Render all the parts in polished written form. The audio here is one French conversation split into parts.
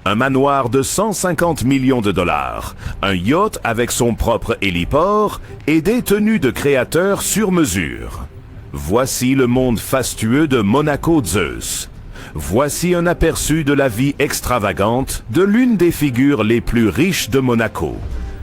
Un manoir de 150 millions de dollars, un yacht avec son propre héliport et des tenues de créateurs sur mesure. Voici le monde fastueux de Monaco Zeus. Voici un aperçu de la vie extravagante de l'une des figures les plus riches de Monaco.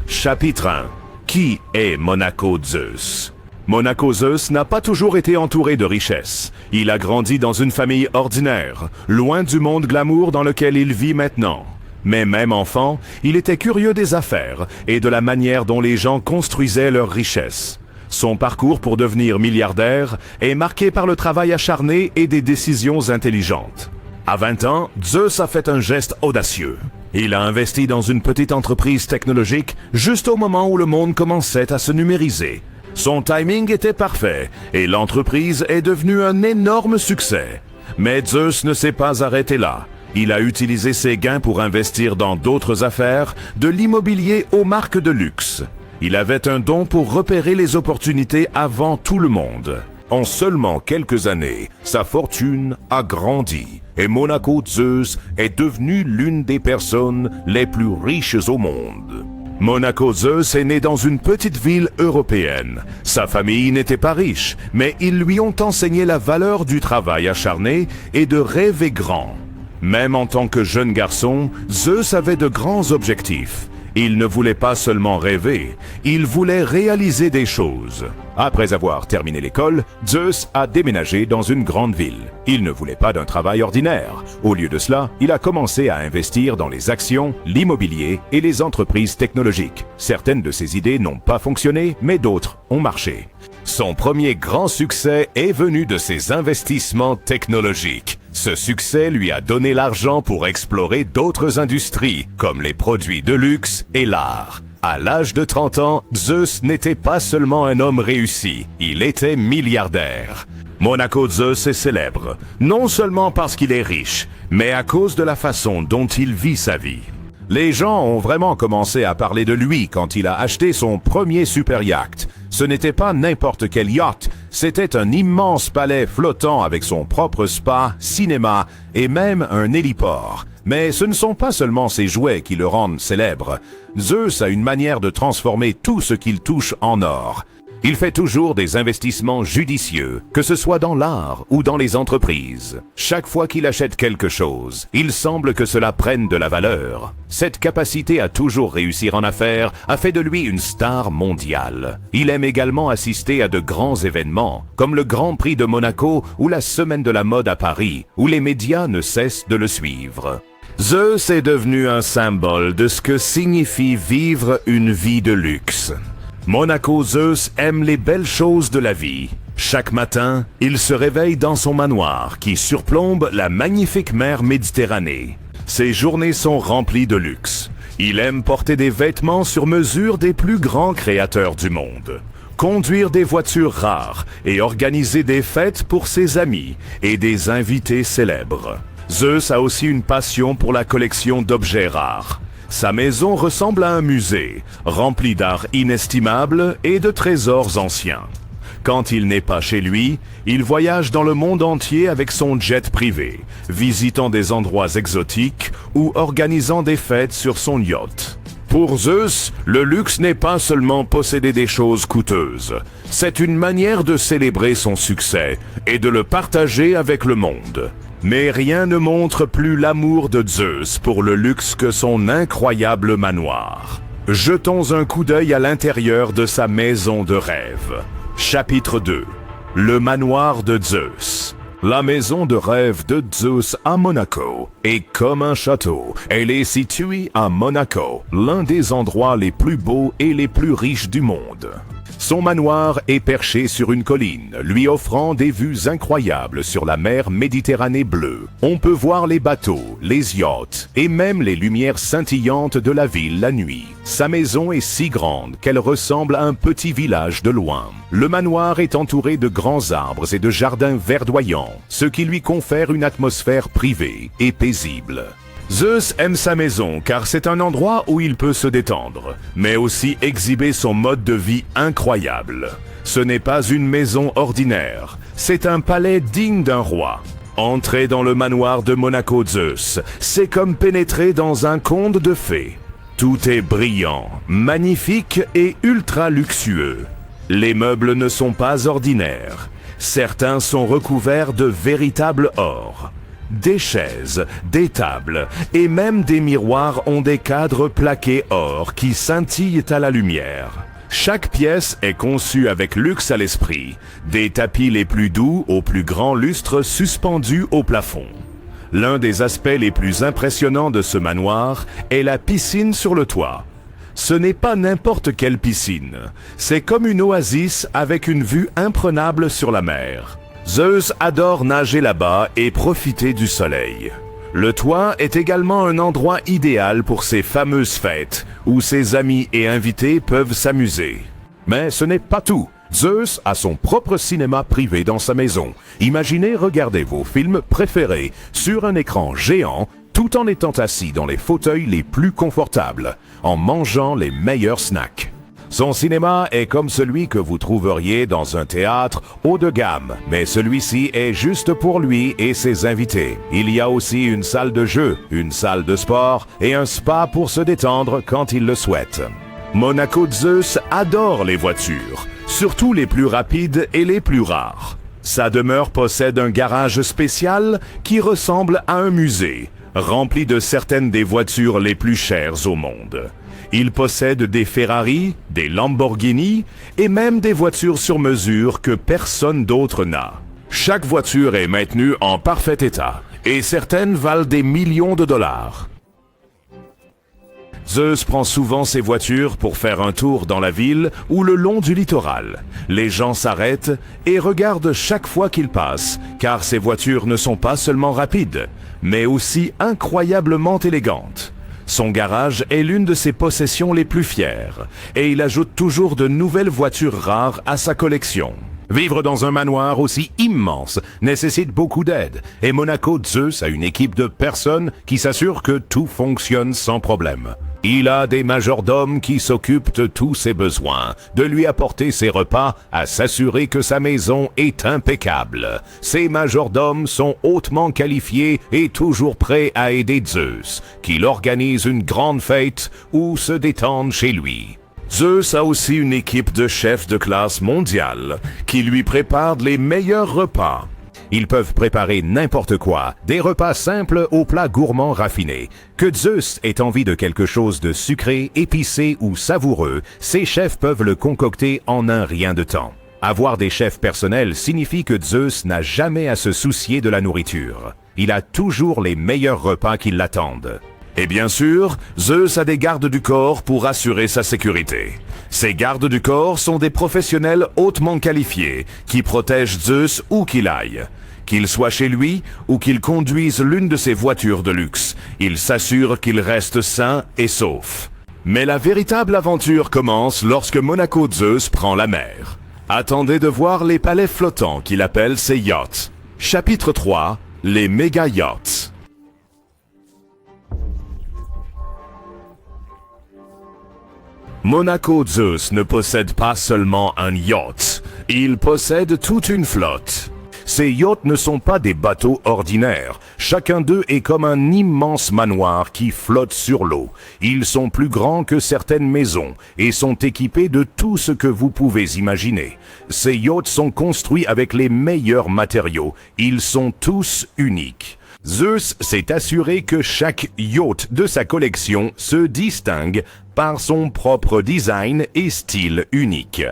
Chapitre 1. Qui est Monaco Zeus? Monaco Zeus n'a pas toujours été entouré de richesses. Il a grandi dans une famille ordinaire, loin du monde glamour dans lequel il vit maintenant. Mais même enfant, il était curieux des affaires et de la manière dont les gens construisaient leurs richesses. Son parcours pour devenir milliardaire est marqué par le travail acharné et des décisions intelligentes. À 20 ans, Zeus a fait un geste audacieux. Il a investi dans une petite entreprise technologique juste au moment où le monde commençait à se numériser. Son timing était parfait et l'entreprise est devenue un énorme succès. Mais Zeus ne s'est pas arrêté là. Il a utilisé ses gains pour investir dans d'autres affaires, de l'immobilier aux marques de luxe. Il avait un don pour repérer les opportunités avant tout le monde. En seulement quelques années, sa fortune a grandi et Monaco Zeus est devenu l'une des personnes les plus riches au monde. Monaco Zeus est né dans une petite ville européenne. Sa famille n'était pas riche, mais ils lui ont enseigné la valeur du travail acharné et de rêver grand. Même en tant que jeune garçon, Zeus avait de grands objectifs. Il ne voulait pas seulement rêver, il voulait réaliser des choses. Après avoir terminé l'école, Zeus a déménagé dans une grande ville. Il ne voulait pas d'un travail ordinaire. Au lieu de cela, il a commencé à investir dans les actions, l'immobilier et les entreprises technologiques. Certaines de ses idées n'ont pas fonctionné, mais d'autres ont marché. Son premier grand succès est venu de ses investissements technologiques. Ce succès lui a donné l'argent pour explorer d'autres industries, comme les produits de luxe et l'art. À l'âge de 30 ans, Zeus n'était pas seulement un homme réussi, il était milliardaire. Monaco Zeus est célèbre, non seulement parce qu'il est riche, mais à cause de la façon dont il vit sa vie. Les gens ont vraiment commencé à parler de lui quand il a acheté son premier super yacht. Ce n'était pas n'importe quel yacht, c'était un immense palais flottant avec son propre spa, cinéma et même un héliport. Mais ce ne sont pas seulement ses jouets qui le rendent célèbre. Zeus a une manière de transformer tout ce qu'il touche en or. Il fait toujours des investissements judicieux, que ce soit dans l'art ou dans les entreprises. Chaque fois qu'il achète quelque chose, il semble que cela prenne de la valeur. Cette capacité à toujours réussir en affaires a fait de lui une star mondiale. Il aime également assister à de grands événements, comme le Grand Prix de Monaco ou la Semaine de la mode à Paris, où les médias ne cessent de le suivre. Zeus est devenu un symbole de ce que signifie vivre une vie de luxe. Monaco Zeus aime les belles choses de la vie. Chaque matin, il se réveille dans son manoir qui surplombe la magnifique mer Méditerranée. Ses journées sont remplies de luxe. Il aime porter des vêtements sur mesure des plus grands créateurs du monde, conduire des voitures rares et organiser des fêtes pour ses amis et des invités célèbres. Zeus a aussi une passion pour la collection d'objets rares. Sa maison ressemble à un musée, rempli d'art inestimable et de trésors anciens. Quand il n'est pas chez lui, il voyage dans le monde entier avec son jet privé, visitant des endroits exotiques ou organisant des fêtes sur son yacht. Pour Zeus, le luxe n'est pas seulement posséder des choses coûteuses, c'est une manière de célébrer son succès et de le partager avec le monde. Mais rien ne montre plus l'amour de Zeus pour le luxe que son incroyable manoir. Jetons un coup d'œil à l'intérieur de sa maison de rêve. Chapitre 2. Le manoir de Zeus. La maison de rêve de Zeus à Monaco est comme un château. Elle est située à Monaco, l'un des endroits les plus beaux et les plus riches du monde. Son manoir est perché sur une colline, lui offrant des vues incroyables sur la mer Méditerranée bleue. On peut voir les bateaux, les yachts et même les lumières scintillantes de la ville la nuit. Sa maison est si grande qu'elle ressemble à un petit village de loin. Le manoir est entouré de grands arbres et de jardins verdoyants, ce qui lui confère une atmosphère privée et paisible. Zeus aime sa maison car c'est un endroit où il peut se détendre, mais aussi exhiber son mode de vie incroyable. Ce n'est pas une maison ordinaire, c'est un palais digne d'un roi. Entrer dans le manoir de Monaco Zeus, c'est comme pénétrer dans un conte de fées. Tout est brillant, magnifique et ultra luxueux. Les meubles ne sont pas ordinaires. Certains sont recouverts de véritable or. Des chaises, des tables et même des miroirs ont des cadres plaqués or qui scintillent à la lumière. Chaque pièce est conçue avec luxe à l'esprit, des tapis les plus doux aux plus grands lustres suspendus au plafond. L'un des aspects les plus impressionnants de ce manoir est la piscine sur le toit. Ce n'est pas n'importe quelle piscine, c'est comme une oasis avec une vue imprenable sur la mer. Zeus adore nager là-bas et profiter du soleil. Le toit est également un endroit idéal pour ces fameuses fêtes, où ses amis et invités peuvent s'amuser. Mais ce n'est pas tout. Zeus a son propre cinéma privé dans sa maison. Imaginez regarder vos films préférés sur un écran géant, tout en étant assis dans les fauteuils les plus confortables, en mangeant les meilleurs snacks. Son cinéma est comme celui que vous trouveriez dans un théâtre haut de gamme, mais celui-ci est juste pour lui et ses invités. Il y a aussi une salle de jeu, une salle de sport et un spa pour se détendre quand il le souhaite. Monaco Zeus adore les voitures, surtout les plus rapides et les plus rares. Sa demeure possède un garage spécial qui ressemble à un musée, rempli de certaines des voitures les plus chères au monde. Il possède des Ferrari, des Lamborghini et même des voitures sur mesure que personne d'autre n'a. Chaque voiture est maintenue en parfait état et certaines valent des millions de dollars. Zeus prend souvent ses voitures pour faire un tour dans la ville ou le long du littoral. Les gens s'arrêtent et regardent chaque fois qu'il passe, car ces voitures ne sont pas seulement rapides, mais aussi incroyablement élégantes. Son garage est l'une de ses possessions les plus fières, et il ajoute toujours de nouvelles voitures rares à sa collection. Vivre dans un manoir aussi immense nécessite beaucoup d'aide, et Monaco Zeus a une équipe de personnes qui s'assurent que tout fonctionne sans problème. Il a des majordomes qui s'occupent de tous ses besoins, de lui apporter ses repas, à s'assurer que sa maison est impeccable. Ces majordomes sont hautement qualifiés et toujours prêts à aider Zeus, qu'il organise une grande fête ou se détende chez lui. Zeus a aussi une équipe de chefs de classe mondiale qui lui préparent les meilleurs repas. Ils peuvent préparer n'importe quoi, des repas simples aux plats gourmands raffinés. Que Zeus ait envie de quelque chose de sucré, épicé ou savoureux, ces chefs peuvent le concocter en un rien de temps. Avoir des chefs personnels signifie que Zeus n'a jamais à se soucier de la nourriture. Il a toujours les meilleurs repas qui l'attendent. Et bien sûr, Zeus a des gardes du corps pour assurer sa sécurité. Ces gardes du corps sont des professionnels hautement qualifiés qui protègent Zeus où qu'il aille. Qu'il soit chez lui ou qu'il conduise l'une de ses voitures de luxe, il s'assure qu'il reste sain et sauf. Mais la véritable aventure commence lorsque Monaco Zeus prend la mer. Attendez de voir les palais flottants qu'il appelle ses yachts. Chapitre 3, les méga yachts. Monaco Zeus ne possède pas seulement un yacht, il possède toute une flotte. Ces yachts ne sont pas des bateaux ordinaires, chacun d'eux est comme un immense manoir qui flotte sur l'eau. Ils sont plus grands que certaines maisons et sont équipés de tout ce que vous pouvez imaginer. Ces yachts sont construits avec les meilleurs matériaux, ils sont tous uniques. Zeus s'est assuré que chaque yacht de sa collection se distingue par son propre design et style unique.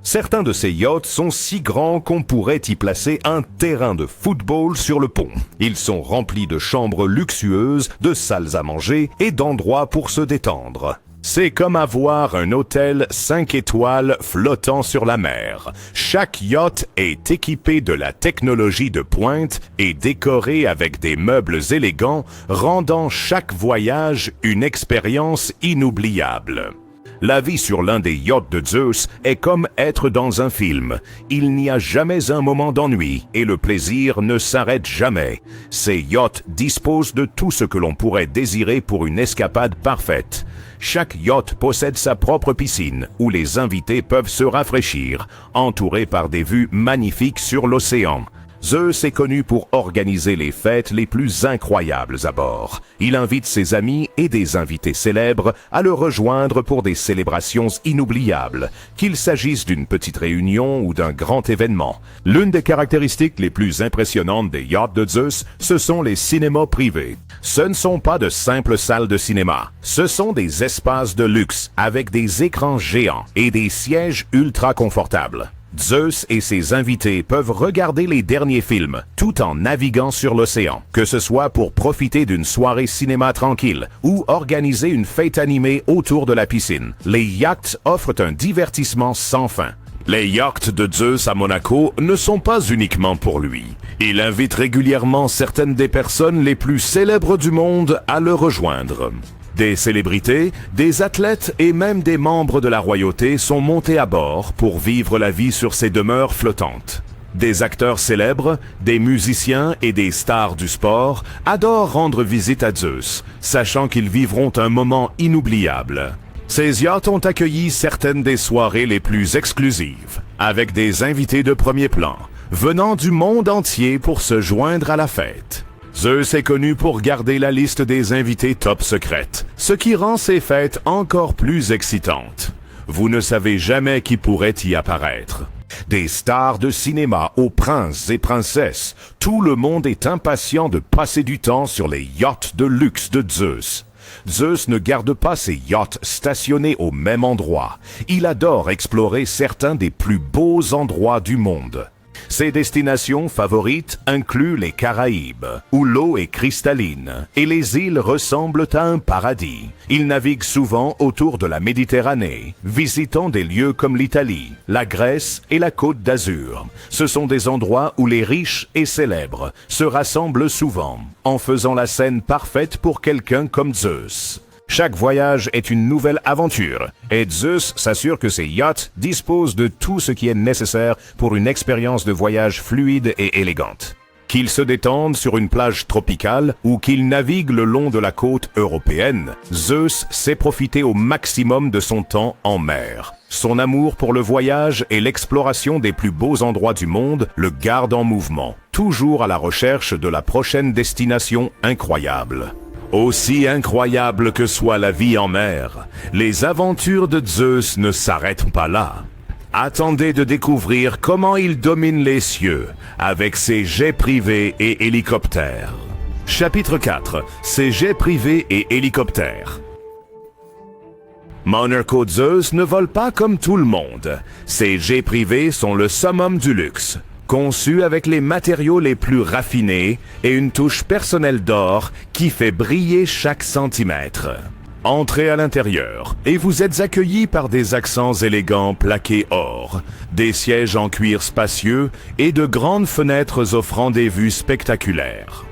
Certains de ces yachts sont si grands qu'on pourrait y placer un terrain de football sur le pont. Ils sont remplis de chambres luxueuses, de salles à manger et d'endroits pour se détendre. C'est comme avoir un hôtel 5 étoiles flottant sur la mer. Chaque yacht est équipé de la technologie de pointe et décoré avec des meubles élégants, rendant chaque voyage une expérience inoubliable. La vie sur l'un des yachts de Zeus est comme être dans un film. Il n'y a jamais un moment d'ennui et le plaisir ne s'arrête jamais. Ces yachts disposent de tout ce que l'on pourrait désirer pour une escapade parfaite. Chaque yacht possède sa propre piscine où les invités peuvent se rafraîchir, entourés par des vues magnifiques sur l'océan. Zeus est connu pour organiser les fêtes les plus incroyables à bord. Il invite ses amis et des invités célèbres à le rejoindre pour des célébrations inoubliables, qu'il s'agisse d'une petite réunion ou d'un grand événement. L'une des caractéristiques les plus impressionnantes des yachts de Zeus, ce sont les cinémas privés. Ce ne sont pas de simples salles de cinéma, ce sont des espaces de luxe avec des écrans géants et des sièges ultra confortables. Zeus et ses invités peuvent regarder les derniers films tout en naviguant sur l'océan, que ce soit pour profiter d'une soirée cinéma tranquille ou organiser une fête animée autour de la piscine. Les yachts offrent un divertissement sans fin. Les yachts de Zeus à Monaco ne sont pas uniquement pour lui. Il invite régulièrement certaines des personnes les plus célèbres du monde à le rejoindre. Des célébrités, des athlètes et même des membres de la royauté sont montés à bord pour vivre la vie sur ces demeures flottantes. Des acteurs célèbres, des musiciens et des stars du sport adorent rendre visite à Zeus, sachant qu'ils vivront un moment inoubliable. Ces yachts ont accueilli certaines des soirées les plus exclusives, avec des invités de premier plan, venant du monde entier pour se joindre à la fête. Zeus est connu pour garder la liste des invités top secrète, ce qui rend ces fêtes encore plus excitantes. Vous ne savez jamais qui pourrait y apparaître. Des stars de cinéma aux princes et princesses, tout le monde est impatient de passer du temps sur les yachts de luxe de Zeus. Zeus ne garde pas ses yachts stationnés au même endroit. Il adore explorer certains des plus beaux endroits du monde. Ses destinations favorites incluent les Caraïbes, où l'eau est cristalline et les îles ressemblent à un paradis. Il navigue souvent autour de la Méditerranée, visitant des lieux comme l'Italie, la Grèce et la Côte d'Azur. Ce sont des endroits où les riches et célèbres se rassemblent souvent, en faisant la scène parfaite pour quelqu'un comme Zeus. Chaque voyage est une nouvelle aventure, et Zeus s'assure que ses yachts disposent de tout ce qui est nécessaire pour une expérience de voyage fluide et élégante. Qu'il se détende sur une plage tropicale ou qu'il navigue le long de la côte européenne, Zeus sait profiter au maximum de son temps en mer. Son amour pour le voyage et l'exploration des plus beaux endroits du monde le gardent en mouvement, toujours à la recherche de la prochaine destination incroyable. Aussi incroyable que soit la vie en mer, les aventures de Zeus ne s'arrêtent pas là. Attendez de découvrir comment il domine les cieux avec ses jets privés et hélicoptères. Chapitre 4. Ses jets privés et hélicoptères. Monaco Zeus ne vole pas comme tout le monde. Ses jets privés sont le summum du luxe. Conçu avec les matériaux les plus raffinés et une touche personnelle d'or qui fait briller chaque centimètre. Entrez à l'intérieur et vous êtes accueillis par des accents élégants plaqués or, des sièges en cuir spacieux et de grandes fenêtres offrant des vues spectaculaires.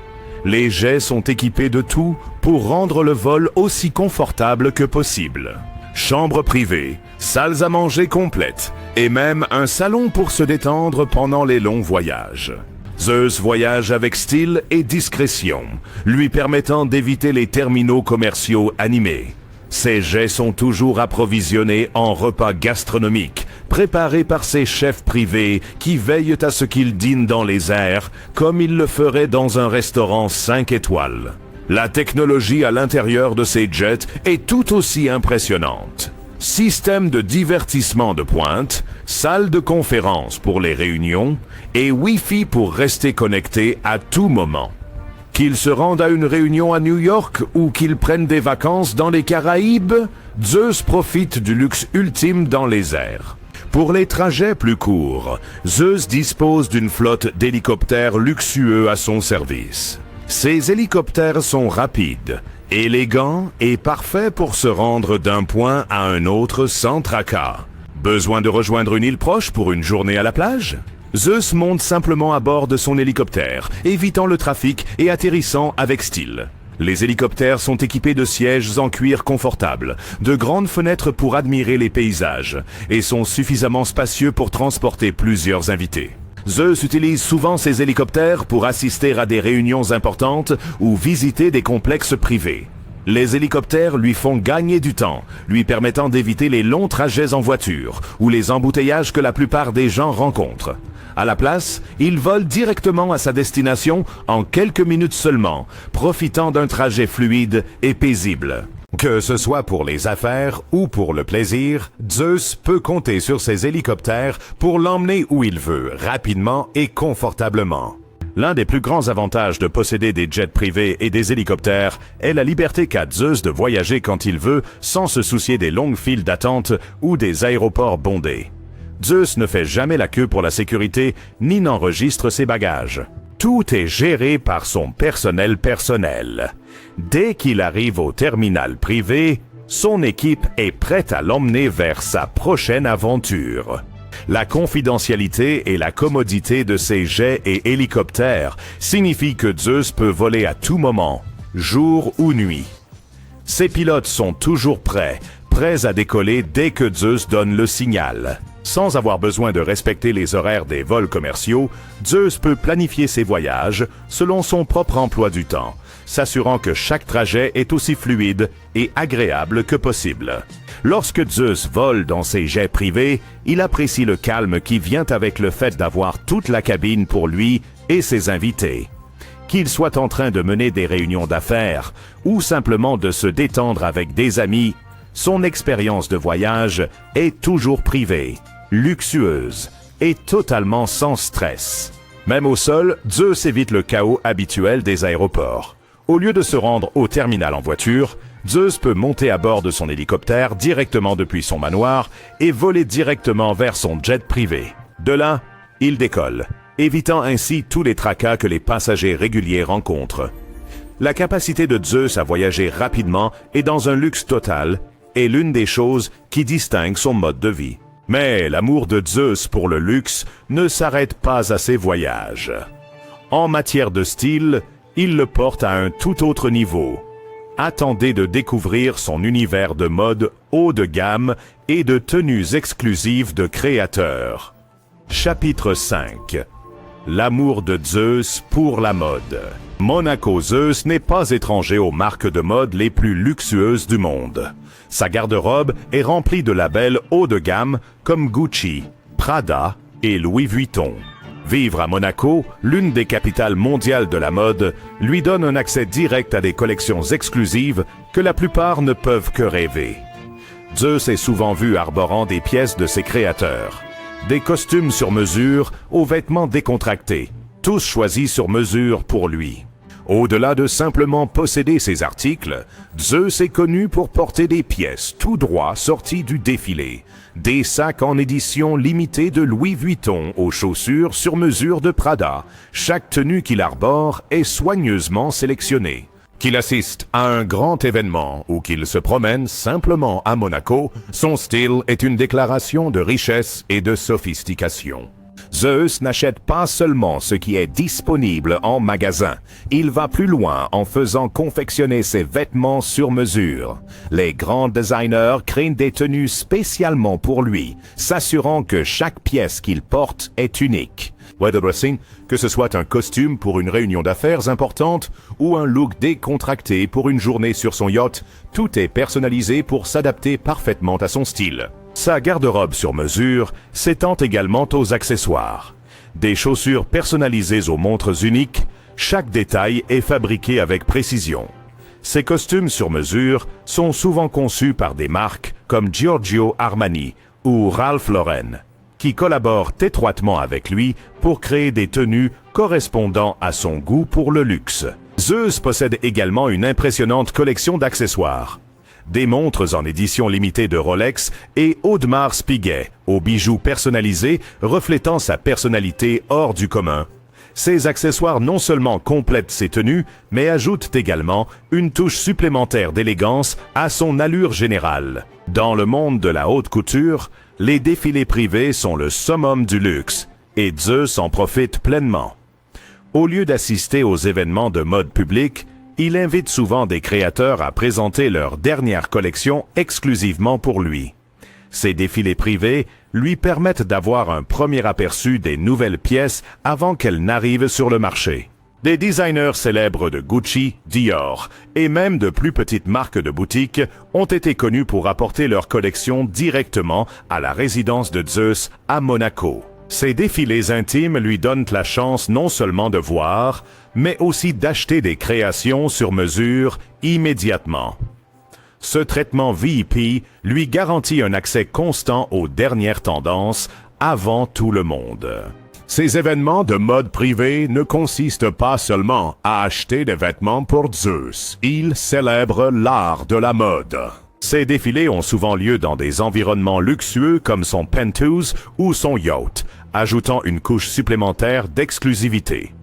Les jets sont équipés de tout pour rendre le vol aussi confortable que possible. Chambres privées, salles à manger complètes et même un salon pour se détendre pendant les longs voyages. Zeus voyage avec style et discrétion, lui permettant d'éviter les terminaux commerciaux animés. Ses jets sont toujours approvisionnés en repas gastronomiques, préparés par ses chefs privés qui veillent à ce qu'ils dînent dans les airs comme ils le feraient dans un restaurant 5 étoiles. La technologie à l'intérieur de ces jets est tout aussi impressionnante. Système de divertissement de pointe, salle de conférence pour les réunions et Wi-Fi pour rester connecté à tout moment. Qu'ils se rendent à une réunion à New York ou qu'ils prennent des vacances dans les Caraïbes, Zeus profite du luxe ultime dans les airs. Pour les trajets plus courts, Zeus dispose d'une flotte d'hélicoptères luxueux à son service. Ces hélicoptères sont rapides, élégants et parfaits pour se rendre d'un point à un autre sans tracas. Besoin de rejoindre une île proche pour une journée à la plage? Zeus monte simplement à bord de son hélicoptère, évitant le trafic et atterrissant avec style. Les hélicoptères sont équipés de sièges en cuir confortables, de grandes fenêtres pour admirer les paysages, et sont suffisamment spacieux pour transporter plusieurs invités. Zeus utilise souvent ses hélicoptères pour assister à des réunions importantes ou visiter des complexes privés. Les hélicoptères lui font gagner du temps, lui permettant d'éviter les longs trajets en voiture ou les embouteillages que la plupart des gens rencontrent. À la place, il vole directement à sa destination en quelques minutes seulement, profitant d'un trajet fluide et paisible. Que ce soit pour les affaires ou pour le plaisir, Zeus peut compter sur ses hélicoptères pour l'emmener où il veut, rapidement et confortablement. L'un des plus grands avantages de posséder des jets privés et des hélicoptères est la liberté qu'a Zeus de voyager quand il veut sans se soucier des longues files d'attente ou des aéroports bondés. Zeus ne fait jamais la queue pour la sécurité ni n'enregistre ses bagages. Tout est géré par son personnel. Dès qu'il arrive au terminal privé, son équipe est prête à l'emmener vers sa prochaine aventure. La confidentialité et la commodité de ces jets et hélicoptères signifient que Zeus peut voler à tout moment, jour ou nuit. Ses pilotes sont toujours prêts à décoller dès que Zeus donne le signal. Sans avoir besoin de respecter les horaires des vols commerciaux, Zeus peut planifier ses voyages selon son propre emploi du temps, s'assurant que chaque trajet est aussi fluide et agréable que possible. Lorsque Zeus vole dans ses jets privés, il apprécie le calme qui vient avec le fait d'avoir toute la cabine pour lui et ses invités. Qu'il soit en train de mener des réunions d'affaires ou simplement de se détendre avec des amis, son expérience de voyage est toujours privée, luxueuse et totalement sans stress. Même au sol, Zeus évite le chaos habituel des aéroports. Au lieu de se rendre au terminal en voiture, Zeus peut monter à bord de son hélicoptère directement depuis son manoir et voler directement vers son jet privé. De là, il décolle, évitant ainsi tous les tracas que les passagers réguliers rencontrent. La capacité de Zeus à voyager rapidement et dans un luxe total est l'une des choses qui distinguent son mode de vie. Mais l'amour de Zeus pour le luxe ne s'arrête pas à ses voyages. En matière de style, il le porte à un tout autre niveau. Attendez de découvrir son univers de mode haut de gamme et de tenues exclusives de créateurs. Chapitre 5. L'amour de Zeus pour la mode. Monaco Zeus n'est pas étranger aux marques de mode les plus luxueuses du monde. Sa garde-robe est remplie de labels haut de gamme comme Gucci, Prada et Louis Vuitton. Vivre à Monaco, l'une des capitales mondiales de la mode, lui donne un accès direct à des collections exclusives que la plupart ne peuvent que rêver. Zeus est souvent vu arborant des pièces de ses créateurs. Des costumes sur mesure aux vêtements décontractés, tous choisis sur mesure pour lui. Au-delà de simplement posséder ces articles, Zeus est connu pour porter des pièces tout droit sorties du défilé, des sacs en édition limitée de Louis Vuitton aux chaussures sur mesure de Prada. Chaque tenue qu'il arbore est soigneusement sélectionnée. Qu'il assiste à un grand événement ou qu'il se promène simplement à Monaco, son style est une déclaration de richesse et de sophistication. Zeus n'achète pas seulement ce qui est disponible en magasin, il va plus loin en faisant confectionner ses vêtements sur mesure. Les grands designers créent des tenues spécialement pour lui, s'assurant que chaque pièce qu'il porte est unique. Weather dressing, que ce soit un costume pour une réunion d'affaires importante ou un look décontracté pour une journée sur son yacht, tout est personnalisé pour s'adapter parfaitement à son style. Sa garde-robe sur mesure s'étend également aux accessoires. Des chaussures personnalisées aux montres uniques, chaque détail est fabriqué avec précision. Ces costumes sur mesure sont souvent conçus par des marques comme Giorgio Armani ou Ralph Lauren, qui collaborent étroitement avec lui pour créer des tenues correspondant à son goût pour le luxe. Zeus possède également une impressionnante collection d'accessoires. Des montres en édition limitée de Rolex et Audemars Piguet, aux bijoux personnalisés reflétant sa personnalité hors du commun. Ces accessoires non seulement complètent ses tenues, mais ajoutent également une touche supplémentaire d'élégance à son allure générale. Dans le monde de la haute couture, les défilés privés sont le summum du luxe, et Zeus en profite pleinement. Au lieu d'assister aux événements de mode publique, il invite souvent des créateurs à présenter leur dernière collection exclusivement pour lui. Ces défilés privés lui permettent d'avoir un premier aperçu des nouvelles pièces avant qu'elles n'arrivent sur le marché. Des designers célèbres de Gucci, Dior et même de plus petites marques de boutiques ont été connus pour apporter leur collection directement à la résidence de Zeus à Monaco. Ces défilés intimes lui donnent la chance non seulement de voir, mais aussi d'acheter des créations sur mesure immédiatement. Ce traitement VIP lui garantit un accès constant aux dernières tendances avant tout le monde. Ces événements de mode privée ne consistent pas seulement à acheter des vêtements pour Zeus. Ils célèbrent l'art de la mode. Ces défilés ont souvent lieu dans des environnements luxueux comme son penthouse ou son yacht, ajoutant une couche supplémentaire d'exclusivité.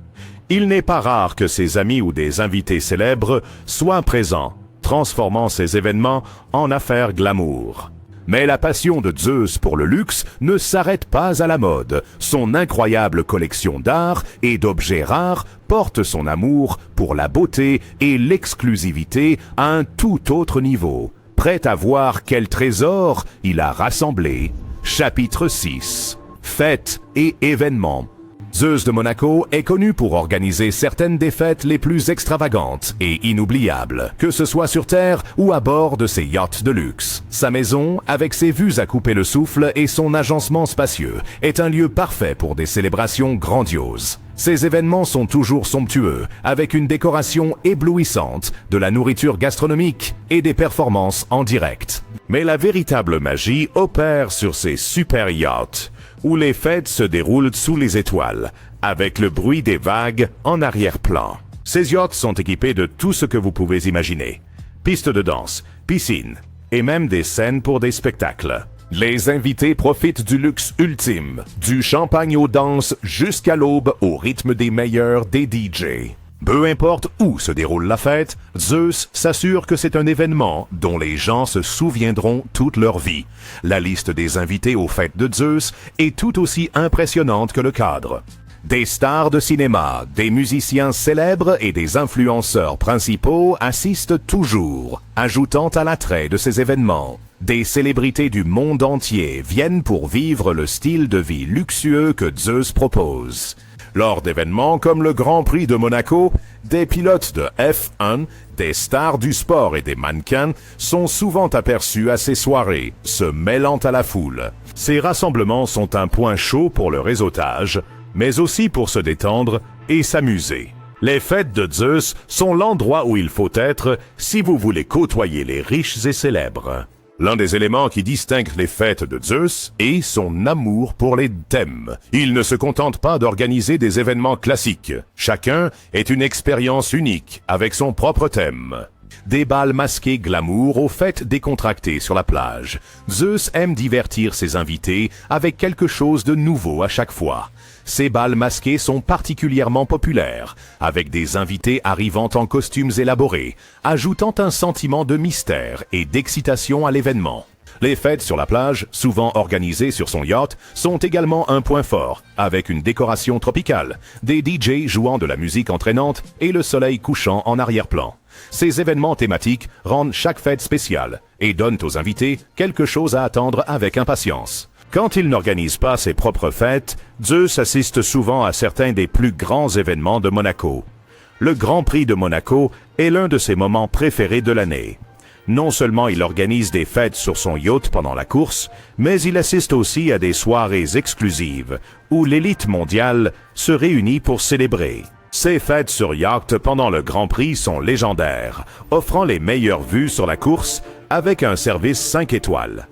Il n'est pas rare que ses amis ou des invités célèbres soient présents, transformant ces événements en affaires glamour. Mais la passion de Zeus pour le luxe ne s'arrête pas à la mode. Son incroyable collection d'art et d'objets rares porte son amour pour la beauté et l'exclusivité à un tout autre niveau. Prêt à voir quel trésor il a rassemblé. Chapitre 6. Fêtes et événements. Zeus de Monaco est connu pour organiser certaines des fêtes les plus extravagantes et inoubliables, que ce soit sur Terre ou à bord de ses yachts de luxe. Sa maison, avec ses vues à couper le souffle et son agencement spacieux, est un lieu parfait pour des célébrations grandioses. Ces événements sont toujours somptueux, avec une décoration éblouissante, de la nourriture gastronomique et des performances en direct. Mais la véritable magie opère sur ces super yachts, où les fêtes se déroulent sous les étoiles, avec le bruit des vagues en arrière-plan. Ces yachts sont équipés de tout ce que vous pouvez imaginer. Pistes de danse, piscines, et même des scènes pour des spectacles. Les invités profitent du luxe ultime, du champagne aux danses jusqu'à l'aube au rythme des meilleurs des DJ. Peu importe où se déroule la fête, Zeus s'assure que c'est un événement dont les gens se souviendront toute leur vie. La liste des invités aux fêtes de Zeus est tout aussi impressionnante que le cadre. Des stars de cinéma, des musiciens célèbres et des influenceurs principaux assistent toujours, ajoutant à l'attrait de ces événements. Des célébrités du monde entier viennent pour vivre le style de vie luxueux que Zeus propose. Lors d'événements comme le Grand Prix de Monaco, des pilotes de F1, des stars du sport et des mannequins sont souvent aperçus à ces soirées, se mêlant à la foule. Ces rassemblements sont un point chaud pour le réseautage, mais aussi pour se détendre et s'amuser. Les fêtes de Zeus sont l'endroit où il faut être si vous voulez côtoyer les riches et célèbres. L'un des éléments qui distingue les fêtes de Zeus est son amour pour les thèmes. Il ne se contente pas d'organiser des événements classiques. Chacun est une expérience unique, avec son propre thème. Des bals masqués glamour aux fêtes décontractées sur la plage. Zeus aime divertir ses invités avec quelque chose de nouveau à chaque fois. Ces bals masqués sont particulièrement populaires, avec des invités arrivant en costumes élaborés, ajoutant un sentiment de mystère et d'excitation à l'événement. Les fêtes sur la plage, souvent organisées sur son yacht, sont également un point fort, avec une décoration tropicale, des DJ jouant de la musique entraînante et le soleil couchant en arrière-plan. Ces événements thématiques rendent chaque fête spéciale et donnent aux invités quelque chose à attendre avec impatience. Quand il n'organise pas ses propres fêtes, Zeus assiste souvent à certains des plus grands événements de Monaco. Le Grand Prix de Monaco est l'un de ses moments préférés de l'année. Non seulement il organise des fêtes sur son yacht pendant la course, mais il assiste aussi à des soirées exclusives où l'élite mondiale se réunit pour célébrer. Ces fêtes sur yacht pendant le Grand Prix sont légendaires, offrant les meilleures vues sur la course avec un service 5 étoiles.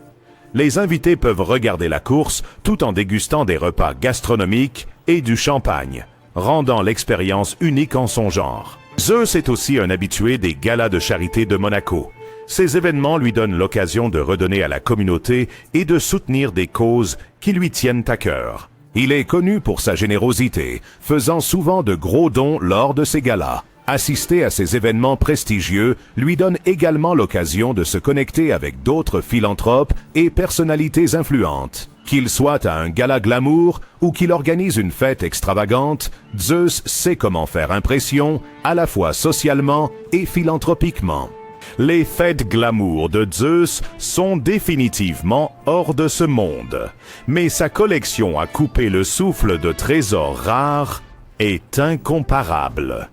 Les invités peuvent regarder la course tout en dégustant des repas gastronomiques et du champagne, rendant l'expérience unique en son genre. Zeus est aussi un habitué des galas de charité de Monaco. Ces événements lui donnent l'occasion de redonner à la communauté et de soutenir des causes qui lui tiennent à cœur. Il est connu pour sa générosité, faisant souvent de gros dons lors de ses galas. Assister à ces événements prestigieux lui donne également l'occasion de se connecter avec d'autres philanthropes et personnalités influentes. Qu'il soit à un gala glamour ou qu'il organise une fête extravagante, Zeus sait comment faire impression, à la fois socialement et philanthropiquement. Les fêtes glamour de Zeus sont définitivement hors de ce monde, mais sa collection à couper le souffle de trésors rares est incomparable.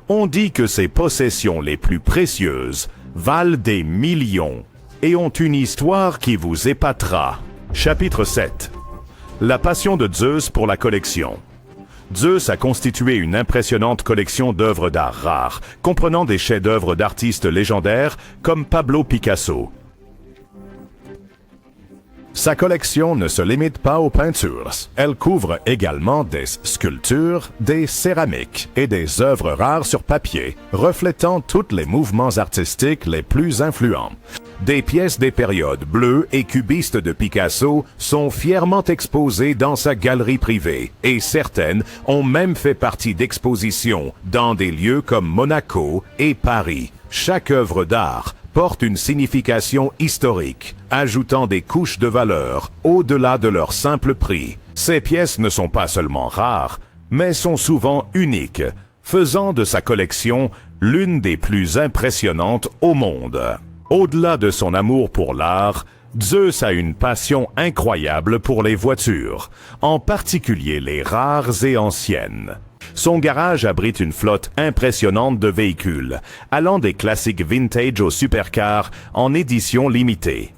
On dit que ses possessions les plus précieuses valent des millions et ont une histoire qui vous épatera. Chapitre 7. La passion de Zeus pour la collection. Zeus a constitué une impressionnante collection d'œuvres d'art rares, comprenant des chefs-d'œuvre d'artistes légendaires comme Pablo Picasso. Sa collection ne se limite pas aux peintures. Elle couvre également des sculptures, des céramiques et des œuvres rares sur papier, reflétant tous les mouvements artistiques les plus influents. Des pièces des périodes bleues et cubistes de Picasso sont fièrement exposées dans sa galerie privée, et certaines ont même fait partie d'expositions dans des lieux comme Monaco et Paris. Chaque œuvre d'art portent une signification historique, ajoutant des couches de valeur au-delà de leur simple prix. Ces pièces ne sont pas seulement rares, mais sont souvent uniques, faisant de sa collection l'une des plus impressionnantes au monde. Au-delà de son amour pour l'art, Zeus a une passion incroyable pour les voitures, en particulier les rares et anciennes. Son garage abrite une flotte impressionnante de véhicules, allant des classiques vintage aux supercars en édition limitée.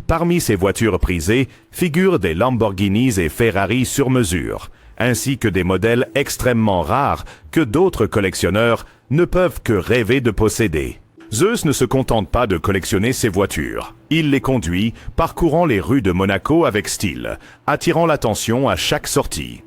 Parmi ces voitures prisées figurent des Lamborghinis et Ferrari sur mesure, ainsi que des modèles extrêmement rares que d'autres collectionneurs ne peuvent que rêver de posséder. Zeus ne se contente pas de collectionner ses voitures. Il les conduit, parcourant les rues de Monaco avec style, attirant l'attention à chaque sortie.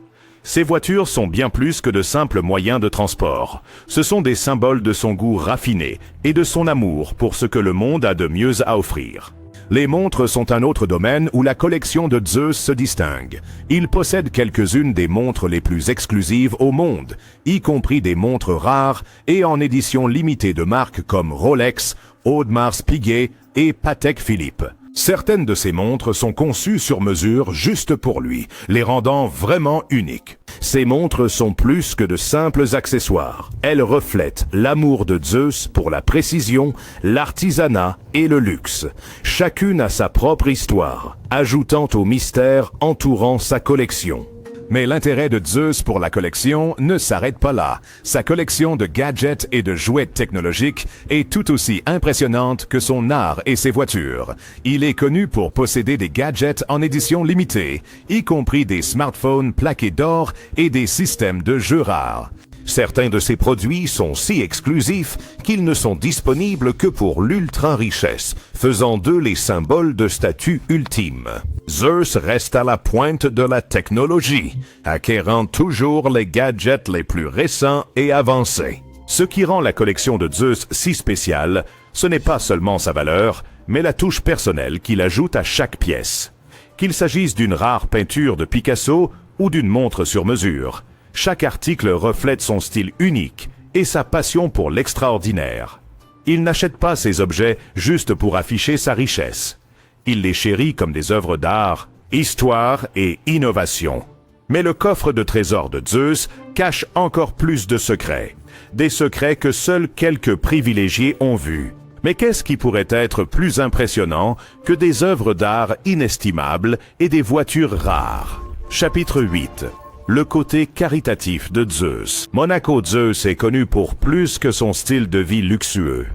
Ces voitures sont bien plus que de simples moyens de transport. Ce sont des symboles de son goût raffiné et de son amour pour ce que le monde a de mieux à offrir. Les montres sont un autre domaine où la collection de Zeus se distingue. Il possède quelques-unes des montres les plus exclusives au monde, y compris des montres rares et en édition limitée de marques comme Rolex, Audemars Piguet et Patek Philippe. Certaines de ces montres sont conçues sur mesure juste pour lui, les rendant vraiment uniques. Ces montres sont plus que de simples accessoires. Elles reflètent l'amour de Zeus pour la précision, l'artisanat et le luxe. Chacune a sa propre histoire, ajoutant au mystère entourant sa collection. Mais l'intérêt de Zeus pour la collection ne s'arrête pas là. Sa collection de gadgets et de jouets technologiques est tout aussi impressionnante que son art et ses voitures. Il est connu pour posséder des gadgets en édition limitée, y compris des smartphones plaqués d'or et des systèmes de jeux rares. Certains de ces produits sont si exclusifs qu'ils ne sont disponibles que pour l'ultra-richesse, faisant d'eux les symboles de statut ultime. Zeus reste à la pointe de la technologie, acquérant toujours les gadgets les plus récents et avancés. Ce qui rend la collection de Zeus si spéciale, ce n'est pas seulement sa valeur, mais la touche personnelle qu'il ajoute à chaque pièce. Qu'il s'agisse d'une rare peinture de Picasso ou d'une montre sur mesure, chaque article reflète son style unique et sa passion pour l'extraordinaire. Il n'achète pas ces objets juste pour afficher sa richesse. Il les chérit comme des œuvres d'art, histoire et innovation. Mais le coffre de trésors de Zeus cache encore plus de secrets. Des secrets que seuls quelques privilégiés ont vus. Mais qu'est-ce qui pourrait être plus impressionnant que des œuvres d'art inestimables et des voitures rares? Chapitre 8. Le côté caritatif de Zeus. Monaco Zeus est connu pour plus que son style de vie luxueux.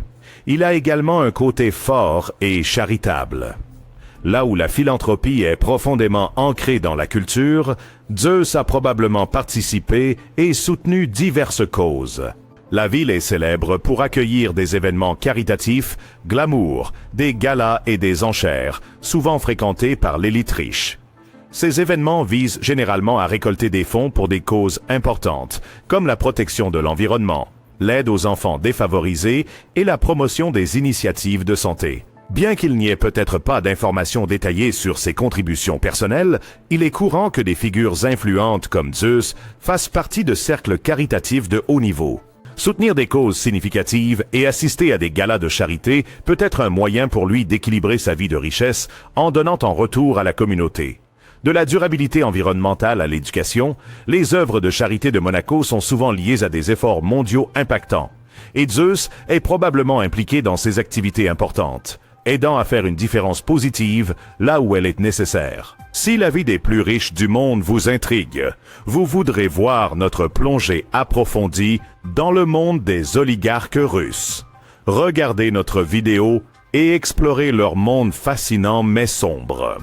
Il a également un côté fort et charitable. Là où la philanthropie est profondément ancrée dans la culture, Zeus a probablement participé et soutenu diverses causes. La ville est célèbre pour accueillir des événements caritatifs, glamour, des galas et des enchères, souvent fréquentés par l'élite riche. Ces événements visent généralement à récolter des fonds pour des causes importantes, comme la protection de l'environnement, l'aide aux enfants défavorisés et la promotion des initiatives de santé. Bien qu'il n'y ait peut-être pas d'informations détaillées sur ses contributions personnelles, il est courant que des figures influentes comme Zeus fassent partie de cercles caritatifs de haut niveau. Soutenir des causes significatives et assister à des galas de charité peut être un moyen pour lui d'équilibrer sa vie de richesse en donnant en retour à la communauté. De la durabilité environnementale à l'éducation, les œuvres de charité de Monaco sont souvent liées à des efforts mondiaux impactants. Et Zeus est probablement impliqué dans ces activités importantes, aidant à faire une différence positive là où elle est nécessaire. Si la vie des plus riches du monde vous intrigue, vous voudrez voir notre plongée approfondie dans le monde des oligarques russes. Regardez notre vidéo et explorez leur monde fascinant mais sombre.